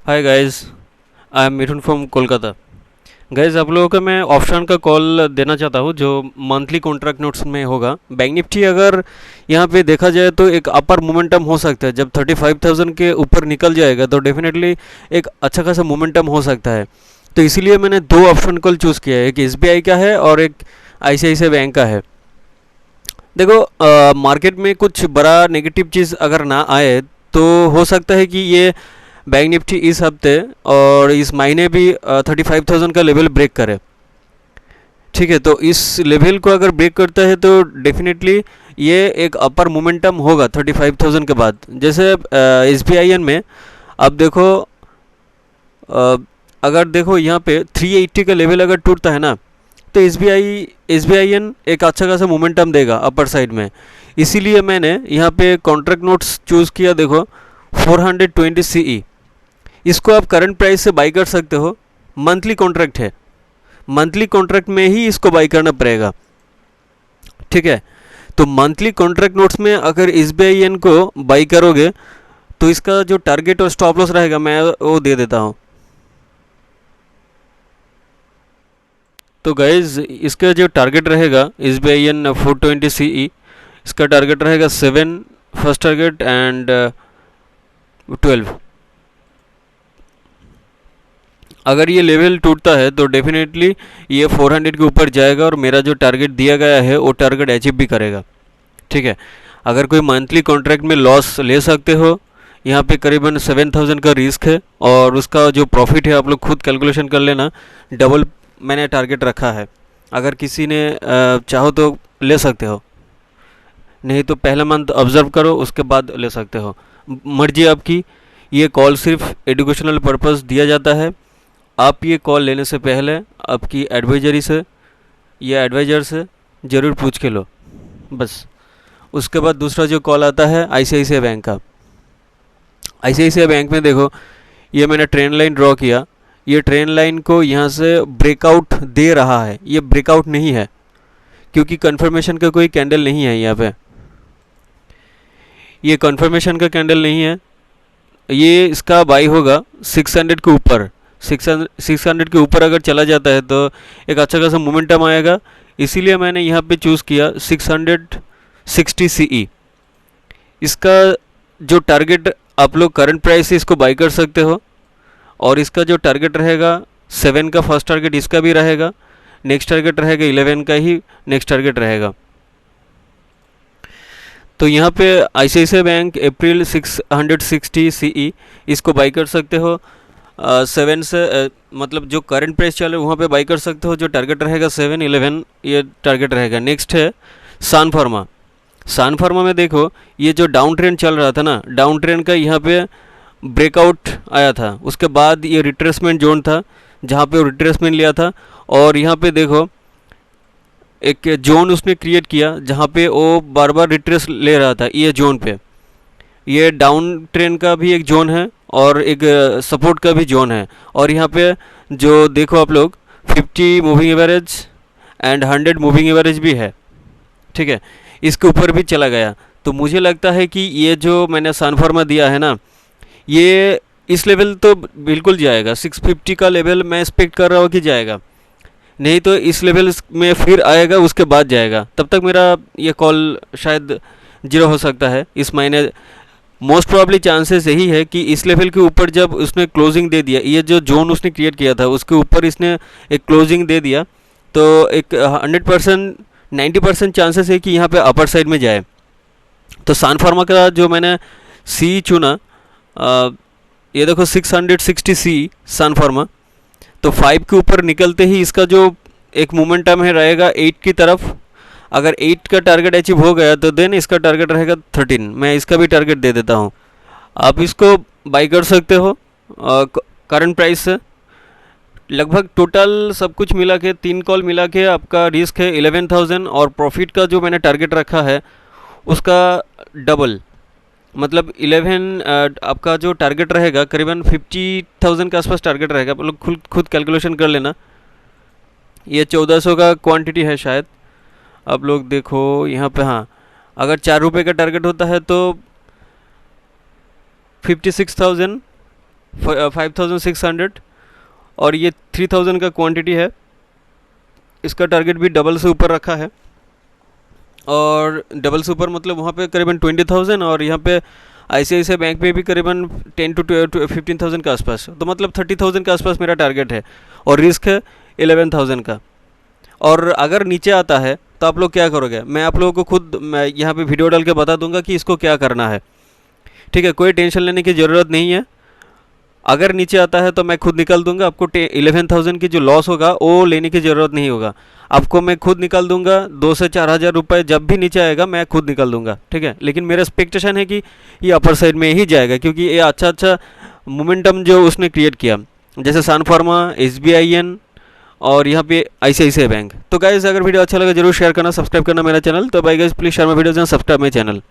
Hi guys, I am Mithun from Kolkata. Guys, आप लोगों को मैं ऑप्शन का कॉल देना चाहता हूँ जो मंथली कॉन्ट्रैक्ट नोट्स में होगा। बैंक निफ्टी अगर यहाँ पे देखा जाए तो एक अपर मोमेंटम हो सकता है। जब 35,000 के ऊपर निकल जाएगा तो डेफिनेटली एक अच्छा खासा मोमेंटम हो सकता है। तो इसीलिए मैंने दो ऑप्शन कॉल चूज़ किया है, एक एसबीआई का है और एक आईसीआईसीआई बैंक का है। देखो, मार्केट में कुछ बड़ा नेगेटिव चीज़ अगर ना आए तो हो सकता है कि ये बैंक निफ्टी इस हफ्ते और इस महीने भी 35,000 का लेवल ब्रेक करे। ठीक है, तो इस लेवल को अगर ब्रेक करता है तो डेफिनेटली ये एक अपर मोमेंटम होगा 35,000 के बाद। जैसे एस बी आई एन में अब देखो, अगर देखो यहाँ पे 380 का लेवल अगर टूटता है ना तो एस बी आई एन एक अच्छा खासा मोमेंटम देगा अपर साइड में। इसीलिए मैंने यहाँ पे कॉन्ट्रैक्ट नोट्स चूज़ किया। देखो 420 CE, इसको आप करंट प्राइस से बाई कर सकते हो। मंथली कॉन्ट्रैक्ट है, मंथली कॉन्ट्रैक्ट में ही इसको बाई करना पड़ेगा। ठीक है, तो मंथली कॉन्ट्रैक्ट नोट्स में अगर एस बी आई एन को बाई करोगे तो इसका जो टारगेट और स्टॉप लॉस रहेगा मैं वो दे देता हूँ। तो गाइज, इसका जो टारगेट रहेगा S B I N 420 CE, इसका टारगेट रहेगा 7 फर्स्ट टारगेट एंड 12। अगर ये लेवल टूटता है तो डेफिनेटली ये 400 के ऊपर जाएगा और मेरा जो टारगेट दिया गया है वो टारगेट अचीव भी करेगा। ठीक है, अगर कोई मंथली कॉन्ट्रैक्ट में लॉस ले सकते हो। यहाँ पे करीबन 7,000 का रिस्क है और उसका जो प्रॉफिट है आप लोग खुद कैलकुलेशन कर लेना। डबल मैंने टारगेट रखा है। अगर किसी ने चाहो तो ले सकते हो, नहीं तो पहला मंथ ऑब्जर्व करो उसके बाद ले सकते हो, मर्जी आपकी। ये कॉल सिर्फ एजुकेशनल पर्पस दिया जाता है। आप ये कॉल लेने से पहले आपकी एडवाइजरी से या एडवाइज़र से ज़रूर पूछ के लो बस। उसके बाद दूसरा जो कॉल आता है आईसीआईसीआई बैंक का। आईसीआईसीआई बैंक में देखो, ये मैंने ट्रेंड लाइन ड्रॉ किया। ये ट्रेंड लाइन को यहाँ से ब्रेकआउट दे रहा है, ये ब्रेकआउट नहीं है क्योंकि कन्फर्मेशन का कोई कैंडल नहीं है यहाँ पे। ये कन्फर्मेशन का कैंडल नहीं है। ये इसका बाई होगा 600 के ऊपर। 600 के ऊपर अगर चला जाता है तो एक अच्छा खासा मोमेंटम आएगा। इसीलिए मैंने यहाँ पे चूज़ किया 660 CE। इसका जो टारगेट आप लोग करंट प्राइस से इसको बाई कर सकते हो और इसका जो टारगेट रहेगा 7 का फर्स्ट टारगेट इसका भी रहेगा। नेक्स्ट टारगेट रहेगा 11 का ही नेक्स्ट टारगेट रहेगा। तो यहाँ पे आईसीआईसीआई बैंक अप्रैल 660 CE, इसको बाई कर सकते हो। 7 से मतलब जो करंट प्राइस चल रहा है वहाँ पे बाई कर सकते हो। जो टारगेट रहेगा 7, 11 ये टारगेट रहेगा। नेक्स्ट है सन फार्मा। सन फार्मा में देखो, ये जो डाउन ट्रेंड चल रहा था ना, डाउन ट्रेंड का यहाँ पे ब्रेकआउट आया था। उसके बाद ये रिट्रेसमेंट जोन था जहाँ पे वो रिट्रेसमेंट लिया था और यहाँ पे देखो एक जोन उसने क्रिएट किया जहाँ पे वो बार बार रिट्रेस ले रहा था। ये जोन पे ये डाउन ट्रेंड का भी एक जोन है और एक सपोर्ट का भी जोन है। और यहाँ पे जो देखो आप लोग 50 moving average and 100 moving average भी है। ठीक है, इसके ऊपर भी चला गया। तो मुझे लगता है कि ये जो मैंने सन फार्मा दिया है ना, ये इस लेवल तो बिल्कुल जाएगा। 650 का लेवल मैं एक्सपेक्ट कर रहा हूँ कि जाएगा, नहीं तो इस लेवल में फिर आएगा उसके बाद जाएगा। तब तक मेरा ये कॉल शायद जीरो हो सकता है इस महीने। मोस्ट प्रॉब्ली चांसेस यही है कि इस लेवल के ऊपर जब उसने क्लोजिंग दे दिया, ये जो जोन उसने क्रिएट किया था उसके ऊपर इसने एक क्लोजिंग दे दिया तो एक 100% 90% चांसेस है कि यहाँ पे अपर साइड में जाए। तो सन फार्मा का जो मैंने सी चुना, ये देखो 660 CE सन फार्मा। तो 5 के ऊपर निकलते ही इसका जो एक मोमेंटम है रहेगा 8 की तरफ। अगर 8 का टारगेट अचीव हो गया तो देन इसका टारगेट रहेगा 13। मैं इसका भी टारगेट दे देता हूँ। आप इसको बाई कर सकते हो करंट प्राइस से। लगभग टोटल सब कुछ मिला के 3 कॉल मिला के आपका रिस्क है 11,000 और प्रॉफिट का जो मैंने टारगेट रखा है उसका डबल, मतलब 11 आपका जो टारगेट रहेगा करीबन 50,000 के आसपास टारगेट रहेगा। आप लोग खुद कैलकुलेशन कर लेना। ये 1400 का क्वांटिटी है शायद। आप लोग देखो यहाँ पे, हाँ, अगर 4 रुपये का टारगेट होता है तो 56,000 5600 और ये 3000 का क्वांटिटी है। इसका टारगेट भी डबल से ऊपर रखा है, और डबल से ऊपर मतलब वहाँ पे करीबन 20,000 और यहाँ पे ICICI बैंक में भी करीबन 10 to 15,000 के आसपास, तो मतलब 30,000 के आसपास मेरा टारगेट है और रिस्क है 11,000 का। और अगर नीचे आता है तो आप लोग क्या करोगे, मैं आप लोगों को खुद मैं यहाँ पे वीडियो डाल के बता दूंगा कि इसको क्या करना है, ठीक है। कोई टेंशन लेने की ज़रूरत नहीं है। अगर नीचे आता है तो मैं खुद निकाल दूंगा, आपको 11,000 की जो लॉस होगा वो लेने की ज़रूरत नहीं होगा, आपको मैं खुद निकाल दूंगा। 2 से 4 हज़ार रुपये जब भी नीचे आएगा मैं खुद निकाल दूंगा, ठीक है। लेकिन मेरा एक्सपेक्टेशन है कि ये अपर साइड में ही जाएगा, क्योंकि ये अच्छा मोमेंटम जो उसने क्रिएट किया, जैसे सन फार्मा, SBIN और यहाँ पे ICICI बैंक। तो गाइस अगर वीडियो अच्छा लगा जरूर शेयर करना, सब्सक्राइब करना मेरा चैनल। तो bye guys, please share my videos and subscribe my channel.